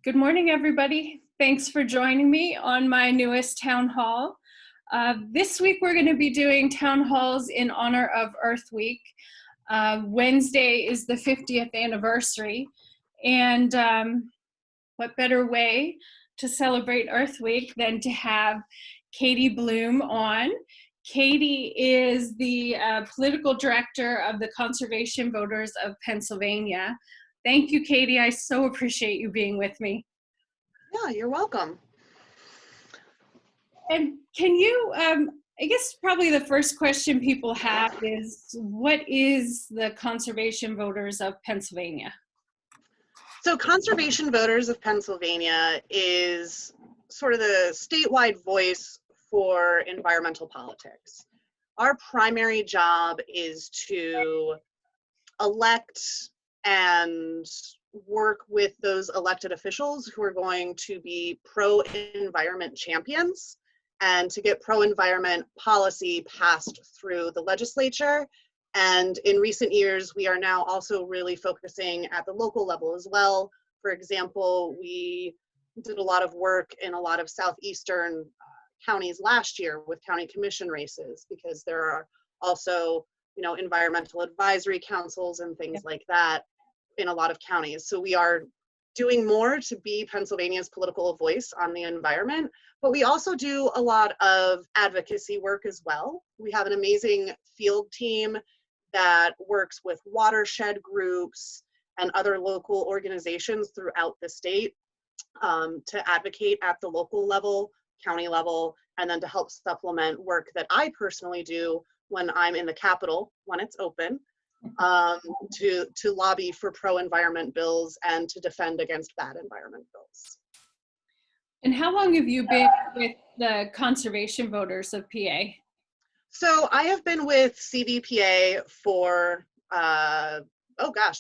Good morning, everybody. Thanks for joining me on my newest town hall. This week, we're going to be doing town halls in honor of Earth Week. Wednesday is the 50th anniversary, and what better way to celebrate Earth Week than to have Katie Blume on. Katie is the political director of the Conservation Voters of Pennsylvania. Thank you, Katie. I so appreciate you being with me. Yeah, you're welcome. And can you, I guess probably the first question people have is, what is the Conservation Voters of Pennsylvania? So Conservation Voters of Pennsylvania is sort of the statewide voice for environmental politics. Our primary job is to elect and work with those elected officials who are going to be pro-environment champions and to get pro-environment policy passed through the legislature. And in recent years, we are now also really focusing at the local level as well. For example, we did a lot of work in a lot of southeastern counties last year with county commission races, because there are also, environmental advisory councils and things like that in a lot of counties. So we are doing more to be Pennsylvania's political voice on the environment, but we also do a lot of advocacy work as well. We have an amazing field team that works with watershed groups and other local organizations throughout the state to advocate at the local level, county level, and then to help supplement work that I personally do when I'm in the Capitol, when it's open, to lobby for pro-environment bills and to defend against bad environment bills. And how long have you been with the Conservation Voters of PA? So I have been with CVPA for,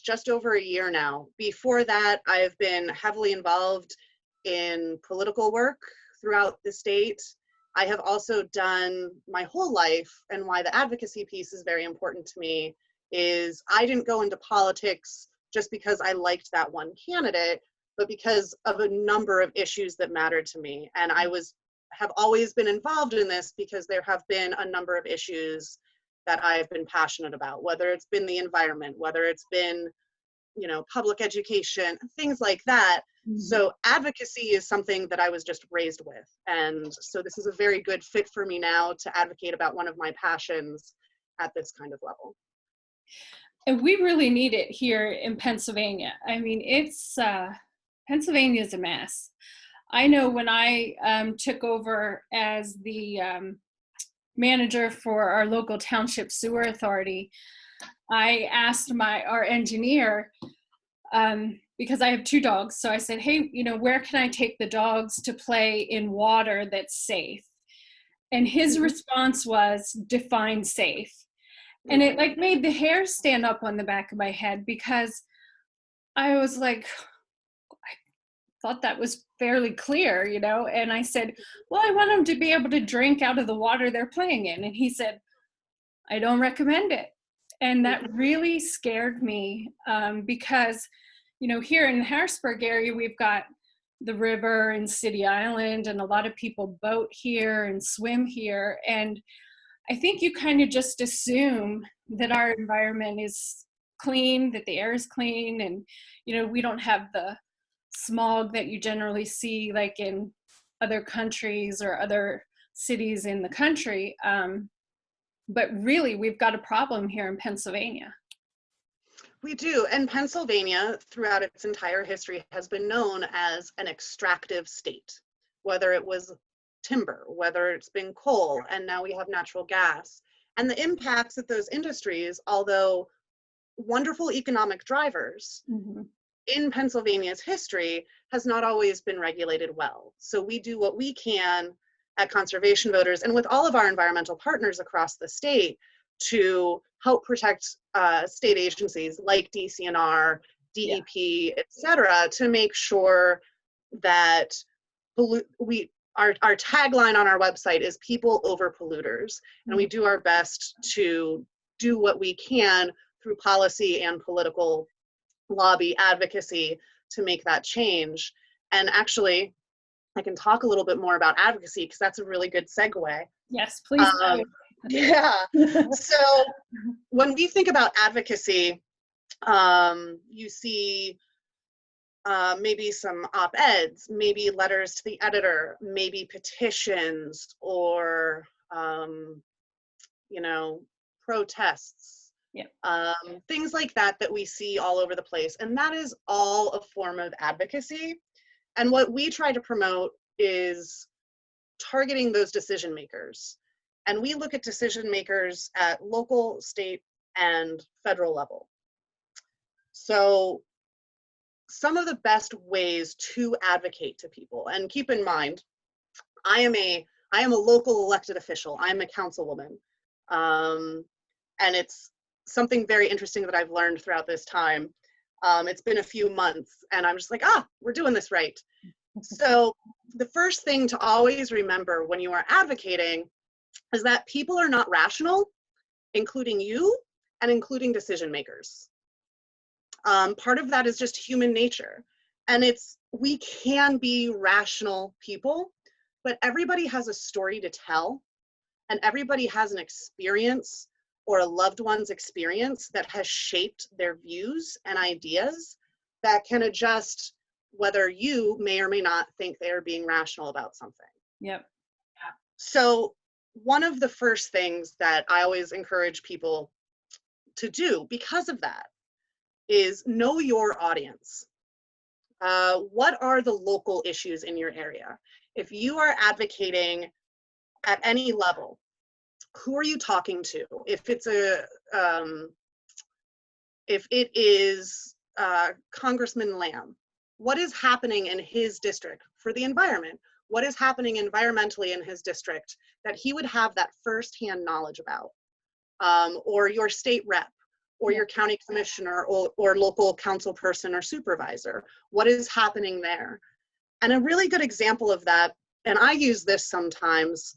just over a year now. Before that, I've been heavily involved in political work throughout the state. I have also done my whole life, and why the advocacy piece is very important to me is I didn't go into politics just because I liked that one candidate, but because of a number of issues that mattered to me. And I have always been involved in this because there have been a number of issues that I've been passionate about, whether it's been the environment, whether it's been, public education, things like that. Mm-hmm. So advocacy is something that I was just raised with. And so this is a very good fit for me now to advocate about one of my passions at this kind of level. And we really need it here in Pennsylvania. I mean, Pennsylvania's a mess. I know when I took over as the manager for our local township sewer authority, I asked our engineer, because I have 2 dogs, so I said, hey, where can I take the dogs to play in water that's safe? And his response was, define safe. And it made the hair stand up on the back of my head, because I was like, I thought that was fairly clear, and I said, well, I want them to be able to drink out of the water they're playing in. And he said, I don't recommend it. And that really scared me, because, here in the Harrisburg area, we've got the river and City Island, and a lot of people boat here and swim here. And I think you kind of just assume that our environment is clean, that the air is clean, and, we don't have the smog that you generally see like in other countries or other cities in the country. But really, we've got a problem here in Pennsylvania. We do, and Pennsylvania, throughout its entire history, has been known as an extractive state, whether it was timber, whether it's been coal, and now we have natural gas. And the impacts of those industries, although wonderful economic drivers, in Pennsylvania's history, has not always been regulated well. So we do what we can at Conservation Voters and with all of our environmental partners across the state to help protect state agencies like DCNR, DEP, et cetera, to make sure that our tagline on our website is people over polluters. And we do our best to do what we can through policy and political lobby advocacy to make that change. And actually, I can talk a little bit more about advocacy because that's a really good segue. Yes, please. Yeah. So when we think about advocacy, you see maybe some op-eds, maybe letters to the editor, maybe petitions, or protests, things like that we see all over the place. And that is all a form of advocacy. And what we try to promote is targeting those decision makers. And we look at decision makers at local, state, and federal level. So some of the best ways to advocate to people, and keep in mind, I am a local elected official. I'm a councilwoman. And it's something very interesting that I've learned throughout this time. It's been a few months and I'm just like, we're doing this right. So the first thing to always remember when you are advocating is that people are not rational, including you and including decision makers. Part of that is just human nature. And we can be rational people, but everybody has a story to tell, and everybody has an experience or a loved one's experience that has shaped their views and ideas that can adjust whether you may or may not think they are being rational about something. Yep. So one of the first things that I always encourage people to do because of that is know your audience. What are the local issues in your area? If you are advocating at any level, who are you talking to? If it is Congressman Lamb, what is happening in his district for the environment? What is happening environmentally in his district that he would have that firsthand knowledge about? Or your state rep, or your county commissioner, or local council person or supervisor. What is happening there? And a really good example of that, and I use this sometimes,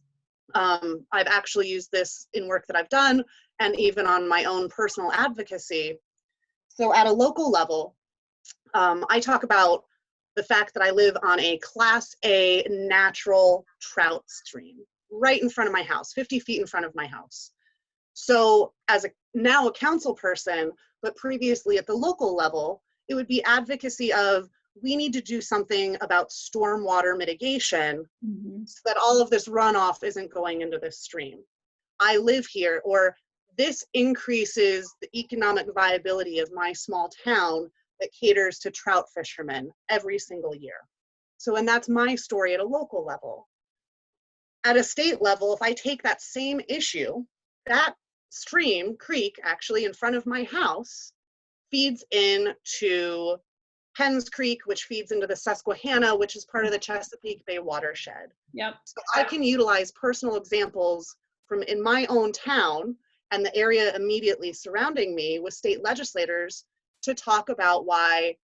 I've actually used this in work that I've done and even on my own personal advocacy. So at a local level, I talk about the fact that I live on a Class A natural trout stream right in front of my house, 50 feet in front of my house. So as now a council person, but previously at the local level, it would be advocacy of, we need to do something about stormwater mitigation so that all of this runoff isn't going into this stream. I live here, or this increases the economic viability of my small town that caters to trout fishermen every single year. So, and that's my story at a local level. At a state level, if I take that same issue, that creek actually in front of my house feeds into Penns Creek, which feeds into the Susquehanna, which is part of the Chesapeake Bay watershed. Yep. So I can utilize personal examples from in my own town and the area immediately surrounding me with state legislators to talk about why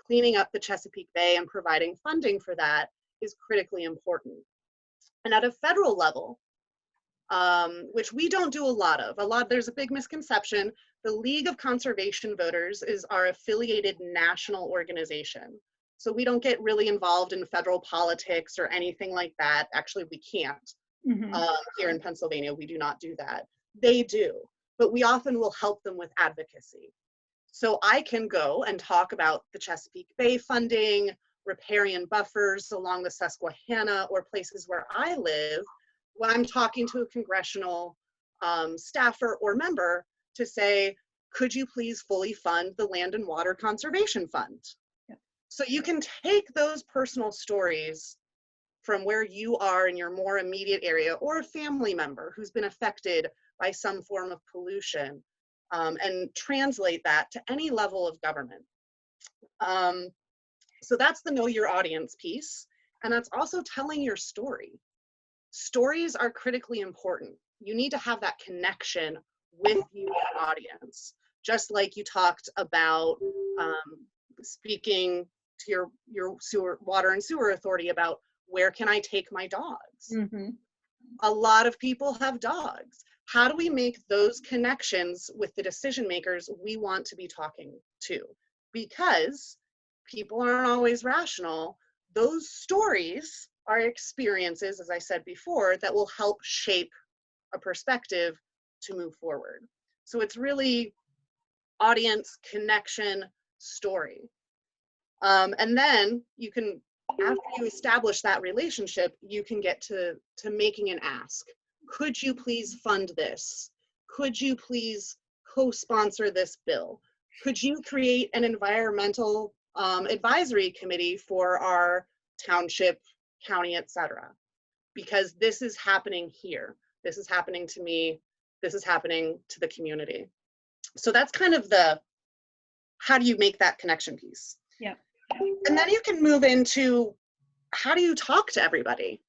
cleaning up the Chesapeake Bay and providing funding for that is critically important. And at a federal level, which we don't do a lot of, there's a big misconception. The League of Conservation Voters is our affiliated national organization. So we don't get really involved in federal politics or anything like that. Actually, we can't. Here in Pennsylvania, we do not do that. They do, but we often will help them with advocacy. So I can go and talk about the Chesapeake Bay funding, riparian buffers along the Susquehanna, or places where I live, when I'm talking to a congressional staffer or member to say, could you please fully fund the Land and Water Conservation Fund? Yeah. So you can take those personal stories from where you are in your more immediate area, or a family member who's been affected by some form of pollution, and translate that to any level of government. So that's the know your audience piece. And that's also telling your story. Stories are critically important. You need to have that connection with your audience. Just like you talked about speaking to your water and sewer authority about, where can I take my dogs? A lot of people have dogs. How do we make those connections with the decision makers we want to be talking to? Because people aren't always rational, those stories are experiences, as I said before, that will help shape a perspective to move forward. So it's really audience, connection, story. And then you can, after you establish that relationship, you can get to making an ask. Could you please fund this? Could you please co-sponsor this bill? Could you create an environmental advisory committee for our township, county, etc.? Because this is happening here. This is happening to me. This is happening to the community. So that's kind of the, how do you make that connection piece? Yeah. And then you can move into, how do you talk to everybody?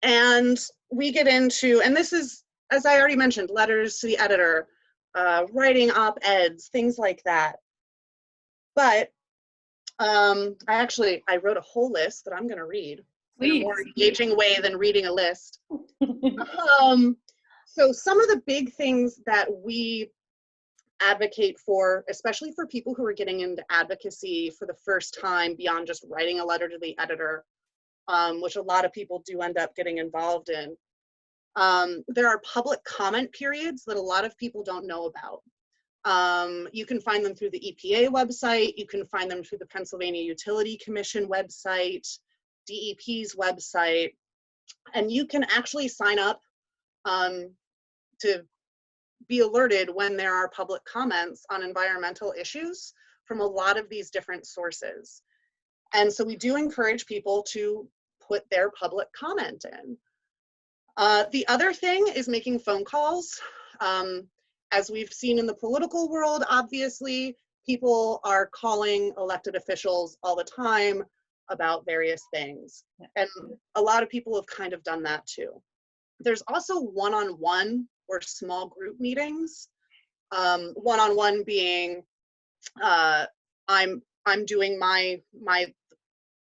And we get into, and this is, as I already mentioned, letters to the editor, writing op-eds, things like that. But I wrote a whole list that I'm going to read in a more engaging way than reading a list. So some of the big things that we advocate for, especially for people who are getting into advocacy for the first time beyond just writing a letter to the editor, which a lot of people do end up getting involved in. There are public comment periods that a lot of people don't know about. You can find them through the EPA website. You can find them through the Pennsylvania Utility Commission website, DEP's website, and you can actually sign up to be alerted when there are public comments on environmental issues from a lot of these different sources. And so we do encourage people to put their public comment in. The other thing is making phone calls. As we've seen in the political world, obviously, people are calling elected officials all the time about various things. And a lot of people have kind of done that too. There's also one-on-one or small group meetings. One-on-one being, I'm doing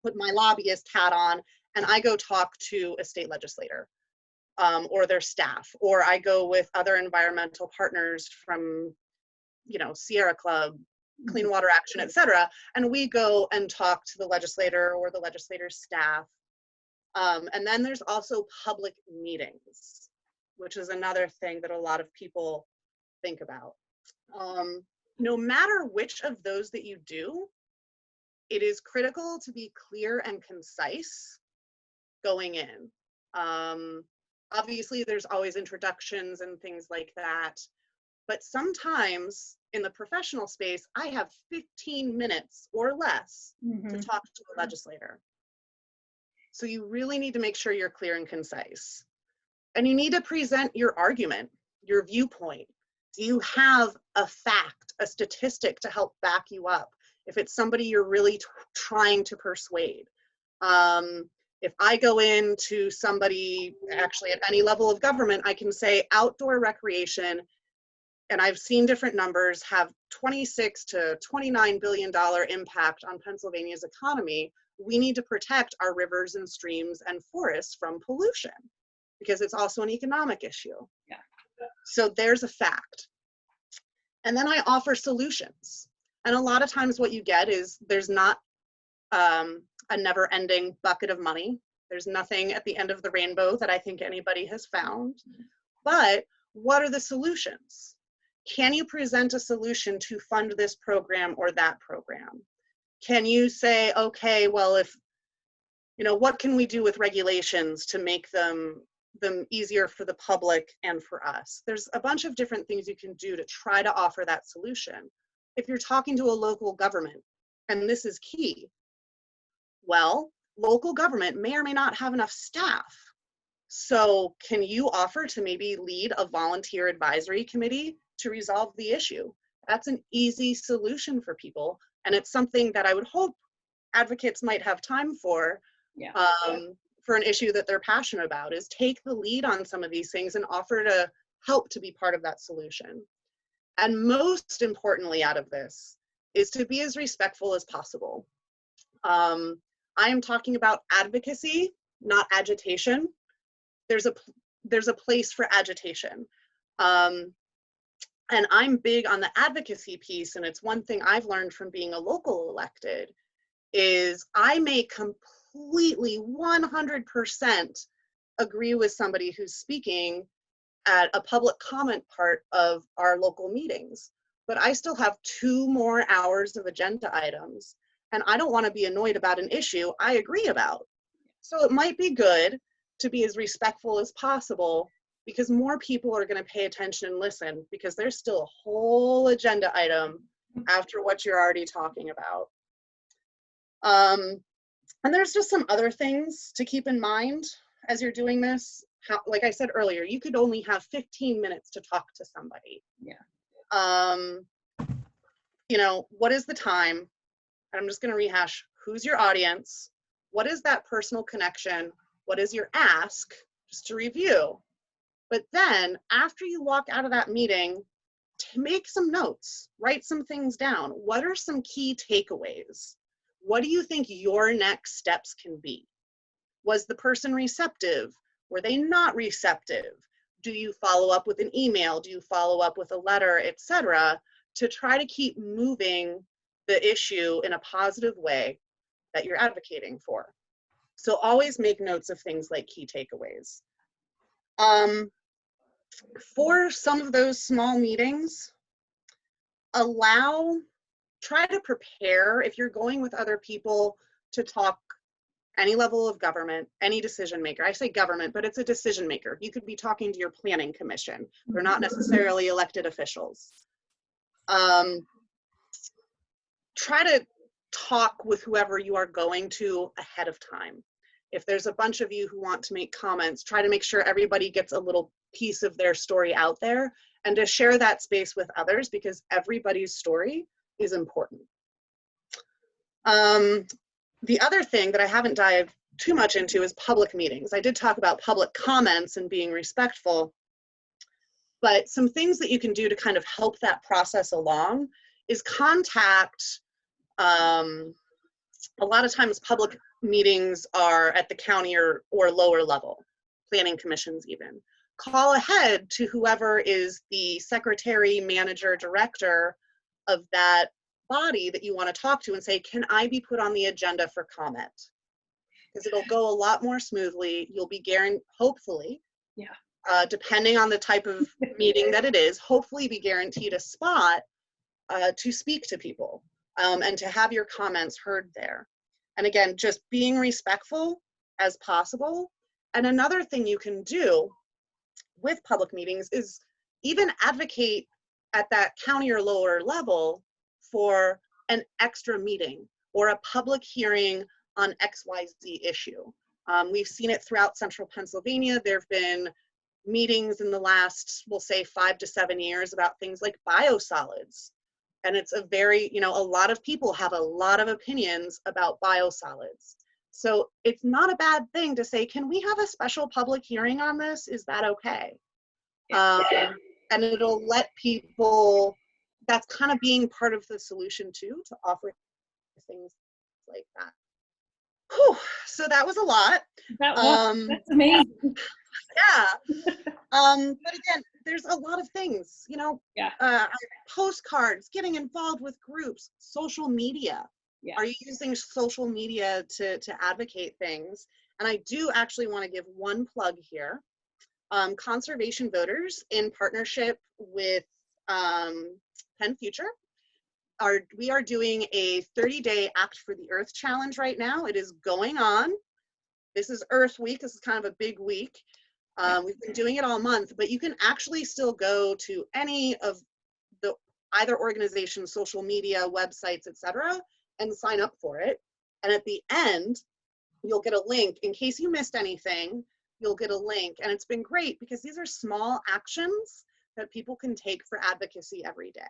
put my lobbyist hat on, and I go talk to a state legislator or their staff, or I go with other environmental partners from, Sierra Club, Clean Water Action, etc. And we go and talk to the legislator or the legislator's staff. And then there's also public meetings, which is another thing that a lot of people think about. No matter which of those that you do, it is critical to be clear and concise going in. Obviously, there's always introductions and things like that, but sometimes in the professional space, I have 15 minutes or less to talk to a legislator. So you really need to make sure you're clear and concise. And you need to present your argument, your viewpoint. Do you have a fact, a statistic to help back you up if it's somebody you're really trying to persuade? If I go into somebody, actually at any level of government, I can say outdoor recreation, and I've seen different numbers, have $26 to $29 billion impact on Pennsylvania's economy. We need to protect our rivers and streams and forests from pollution, because it's also an economic issue. Yeah. So there's a fact. And then I offer solutions. And a lot of times what you get is there's not a never-ending bucket of money. There's nothing at the end of the rainbow that I think anybody has found. But what are the solutions? Can you present a solution to fund this program or that program? Can you say, okay, well, if, what can we do with regulations to make them easier for the public and for us? There's a bunch of different things you can do to try to offer that solution. If you're talking to a local government, and this is key, well, local government may or may not have enough staff. So can you offer to maybe lead a volunteer advisory committee to resolve the issue? That's an easy solution for people. And it's something that I would hope advocates might have time for, for an issue that they're passionate about, is take the lead on some of these things and offer to help to be part of that solution. And most importantly out of this is to be as respectful as possible. I am talking about advocacy, not agitation. There's a place for agitation. And I'm big on the advocacy piece, and it's one thing I've learned from being a local elected, is I may completely 100% agree with somebody who's speaking at a public comment part of our local meetings, but I still have 2 more hours of agenda items, and I don't want to be annoyed about an issue I agree about. So it might be good to be as respectful as possible, because more people are going to pay attention and listen, because there's still a whole agenda item after what you're already talking about. And there's just some other things to keep in mind as you're doing this. Like I said earlier, you could only have 15 minutes to talk to somebody. Yeah. You know, what is the time? And I'm just going to rehash, who's your audience? What is that personal connection? What is your ask? Just to review. But then after you walk out of that meeting, to make some notes, write some things down. What are some key takeaways? What do you think your next steps can be? Was the person receptive? Were they not receptive? Do you follow up with an email? Do you follow up with a letter, etc., to try to keep moving the issue in a positive way that you're advocating for? So always make notes of things like key takeaways. For some of those small meetings, try to prepare, if you're going with other people to talk any level of government, any decision maker. I say government, but it's a decision maker. You could be talking to your planning commission. They're not necessarily elected officials. Try to talk with whoever you are going to ahead of time. If there's a bunch of you who want to make comments, try to make sure everybody gets a little piece of their story out there, and to share that space with others, because everybody's story is important. The other thing that I haven't dived too much into is public meetings. I did talk about public comments and being respectful, but some things that you can do to kind of help that process along is contact, a lot of times public meetings are at the county or lower level, planning commissions even. Call ahead to whoever is the secretary, manager, director of that body that you want to talk to and say, can I be put on the agenda for comment? Because it'll go a lot more smoothly. You'll be hopefully, yeah, depending on the type of meeting that it is, hopefully be guaranteed a spot to speak to people and to have your comments heard there. And again, just being respectful as possible. And another thing you can do with public meetings is even advocate at that county or lower level for an extra meeting or a public hearing on XYZ issue. We've seen it throughout central Pennsylvania. There have been meetings in the last, we'll say 5 to 7 years about things like biosolids. And it's a very, a lot of people have a lot of opinions about biosolids. So it's not a bad thing to say, can we have a special public hearing on this? Is that okay? And it'll let people, that's kind of being part of the solution too, to offer things like that. Whew, so that was a lot. That's amazing. Yeah. But again, there's a lot of things, Yeah. Postcards, getting involved with groups, social media. Yeah. Are you using social media to advocate things? And I do actually want to give one plug here. Conservation Voters, in partnership with Penn Future, we are doing a 30-day Act for the Earth challenge right now. It is going on. This is Earth Week. This is kind of a big week. We've been doing it all month, but you can actually still go to any of the either organization's social media, websites, etc., and sign up for it. And at the end, you'll get a link. In case you missed anything, you'll get a link. And it's been great because these are small actions that people can take for advocacy every day.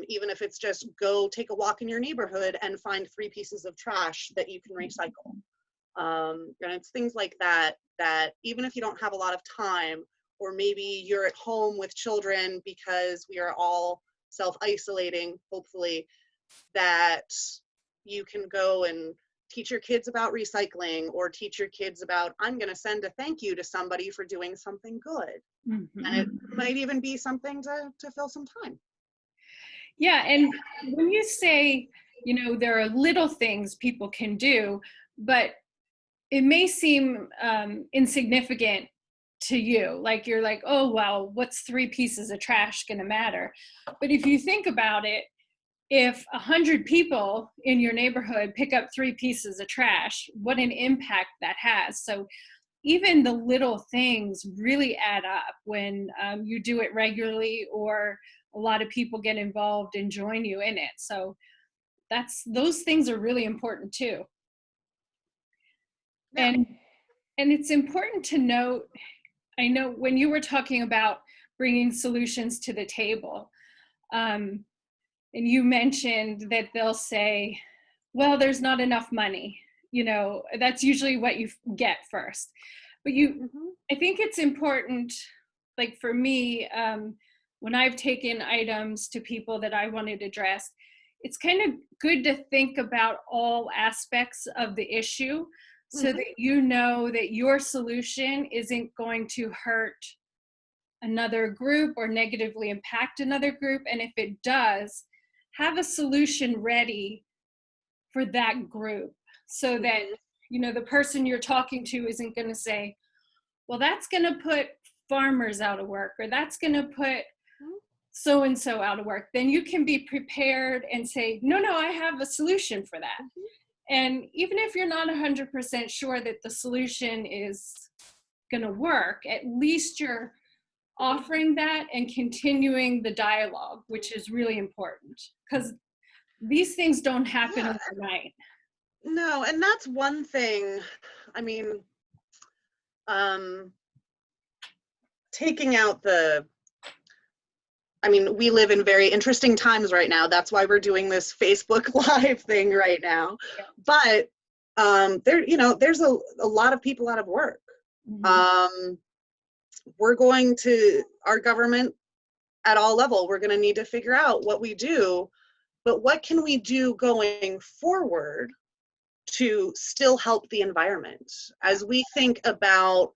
Even if it's just go take a walk in your neighborhood and find 3 pieces of trash that you can recycle. And it's things like that, that even if you don't have a lot of time, or maybe you're at home with children because we are all self-isolating, hopefully, that you can go and teach your kids about recycling, or teach your kids about, I'm going to send a thank you to somebody for doing something good. Mm-hmm. And it might even be something to fill some time. Yeah, and when you say you know, there are little things people can do, but it may seem insignificant to you. Like you're like, oh, well, what's 3 pieces of trash gonna matter? But if you think about it, if 100 people in your neighborhood pick up 3 pieces of trash, what an impact that has. So even the little things really add up when you do it regularly, or a lot of people get involved and join you in it. So those things are really important too. Yeah. And it's important to note, I know when you were talking about bringing solutions to the table, and you mentioned that they'll say, well, there's not enough money. You know, that's usually what you get first. But I think it's important, like for me, when I've taken items to people that I wanted addressed, it's kind of good to think about all aspects of the issue, so that you know that your solution isn't going to hurt another group or negatively impact another group. And if it does, have a solution ready for that group, so that, you know, the person you're talking to isn't going to say, well, that's going to put farmers out of work, or that's going to put so and so out of work. Then you can be prepared and say, no, I have a solution for that. And even if you're not 100% sure that the solution is going to work, at least you're offering that and continuing the dialogue, which is really important, because these things don't happen overnight. No, and that's one thing. I mean, taking out we live in very interesting times right now. That's why we're doing this Facebook Live thing right now. Yeah. But there's a lot of people out of work. We're going to, our government at all level, we're going to need to figure out what we do, but what can we do going forward to still help the environment? As we think about,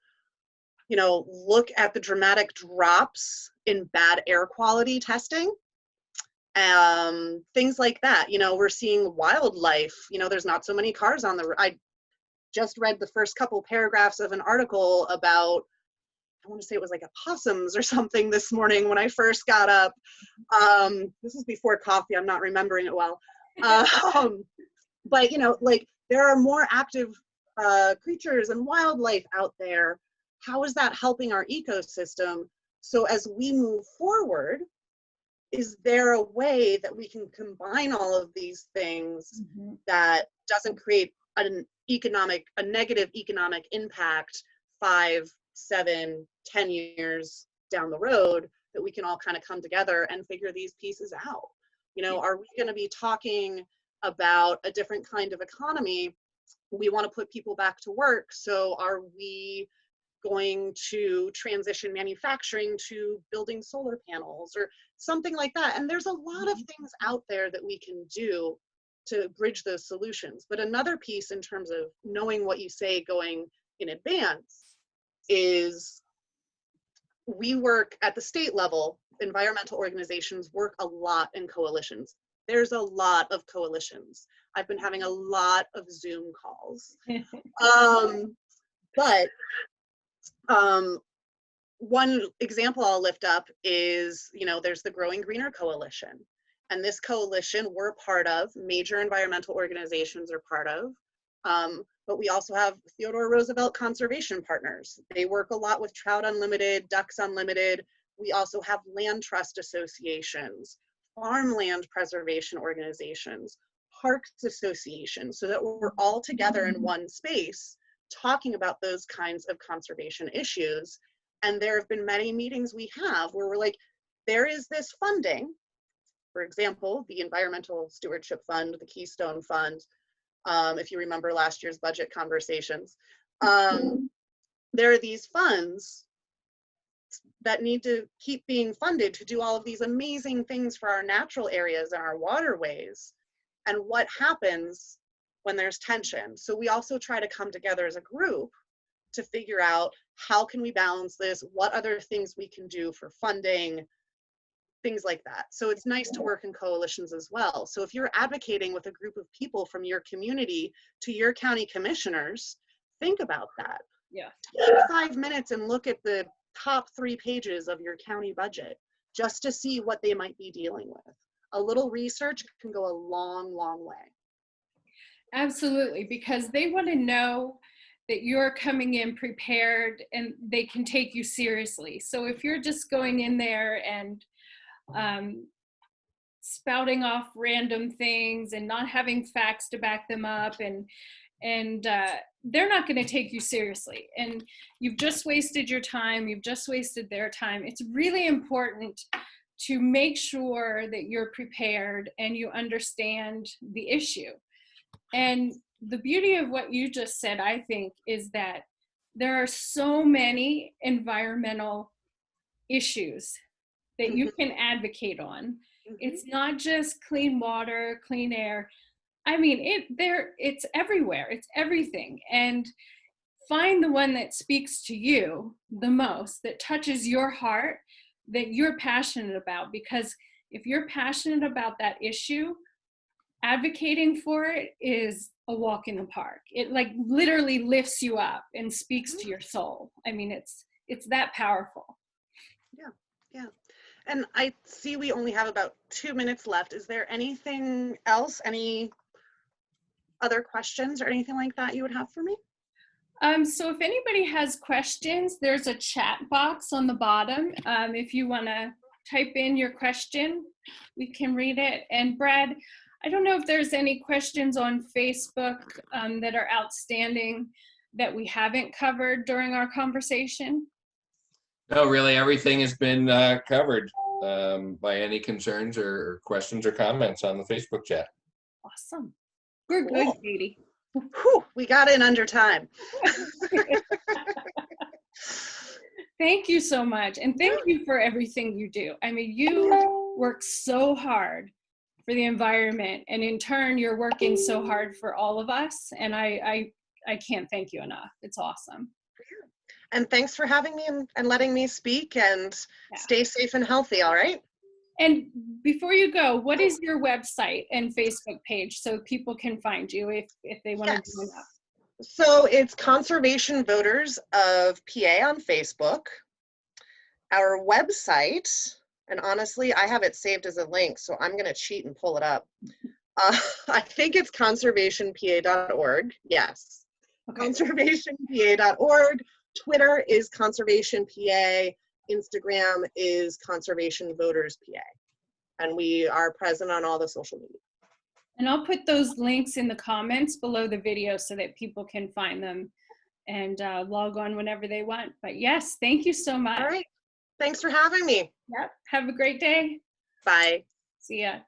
look at the dramatic drops in bad air quality testing, things like that. We're seeing wildlife, there's not so many cars on the road. I just read the first couple paragraphs of an article about, I want to say it was like opossums or something this morning when I first got up. This is before coffee, I'm not remembering it well. But there are more active creatures and wildlife out there. How is that helping our ecosystem? So as we move forward, is there a way that we can combine all of these things that doesn't create a negative economic impact 5, 7, 10 years down the road, that we can all kind of come together and figure these pieces out? Are we going to be talking about a different kind of economy? We want to put people back to work. So are we going to transition manufacturing to building solar panels or something like that? And there's a lot of things out there that we can do to bridge those solutions. But another piece in terms of knowing what you say going in advance is, we work at the state level, environmental organizations work a lot in coalitions. There's a lot of coalitions. I've been having a lot of Zoom calls. But one example I'll lift up is, there's the Growing Greener Coalition. And this coalition we're part of, major environmental organizations are part of. But we also have Theodore Roosevelt Conservation Partners. They work a lot with Trout Unlimited, Ducks Unlimited. We also have land trust associations, farmland preservation organizations, parks associations, so that we're all together in one space talking about those kinds of conservation issues. And there have been many meetings we have where we're like, there is this funding, for example, the Environmental Stewardship Fund, the Keystone Fund, if you remember last year's budget conversations, there are these funds that need to keep being funded to do all of these amazing things for our natural areas and our waterways. And what happens when there's tension? So we also try to come together as a group to figure out, how can we balance this? What other things we can do for funding? things like that. So it's nice to work in coalitions as well. So if you're advocating with a group of people from your community to your county commissioners, think about that. Yeah. Take 5 minutes and look at the top 3 pages of your county budget just to see what they might be dealing with. A little research can go a long, long way. Absolutely, because they want to know that you're coming in prepared and they can take you seriously. So if you're just going in there and spouting off random things and not having facts to back them up, and they're not going to take you seriously, and you've just wasted your time, you've just wasted their time. It's really important to make sure that you're prepared and you understand the issue. And the beauty of what you just said, I think, is that there are so many environmental issues that you can advocate on. It's not just clean water, clean air. I mean, it's everywhere. It's everything. And find the one that speaks to you the most, that touches your heart, that you're passionate about. Because if you're passionate about that issue, advocating for it is a walk in the park. It like literally lifts you up and speaks to your soul. I mean, it's that powerful. Yeah. And I see we only have about 2 minutes left. Is there anything else, any other questions or anything like that you would have for me? So if anybody has questions, there's a chat box on the bottom. If you want to type in your question, we can read it. And Brad, I don't know if there's any questions on Facebook that are outstanding that we haven't covered during our conversation. No, really, everything has been covered by any concerns or questions or comments on the Facebook chat. Awesome. We're good, Katie. Whew, we got in under time. Thank you so much. And thank you for everything you do. I mean, you work so hard for the environment, and in turn, you're working so hard for all of us. And I can't thank you enough. It's awesome. And thanks for having me and letting me speak, and stay safe and healthy, all right? And before you go, what is your website and Facebook page so people can find you if they want to join up? So it's Conservation Voters of PA on Facebook. Our website, and honestly, I have it saved as a link, so I'm going to cheat and pull it up. I think it's conservationpa.org. Yes. Okay. Conservationpa.org. Twitter is conservationpa. Instagram is Conservation Voters PA. And we are present on all the social media. And I'll put those links in the comments below the video so that people can find them and log on whenever they want. But yes, thank you so much. All right. Thanks for having me. Yep. Have a great day. Bye. See ya.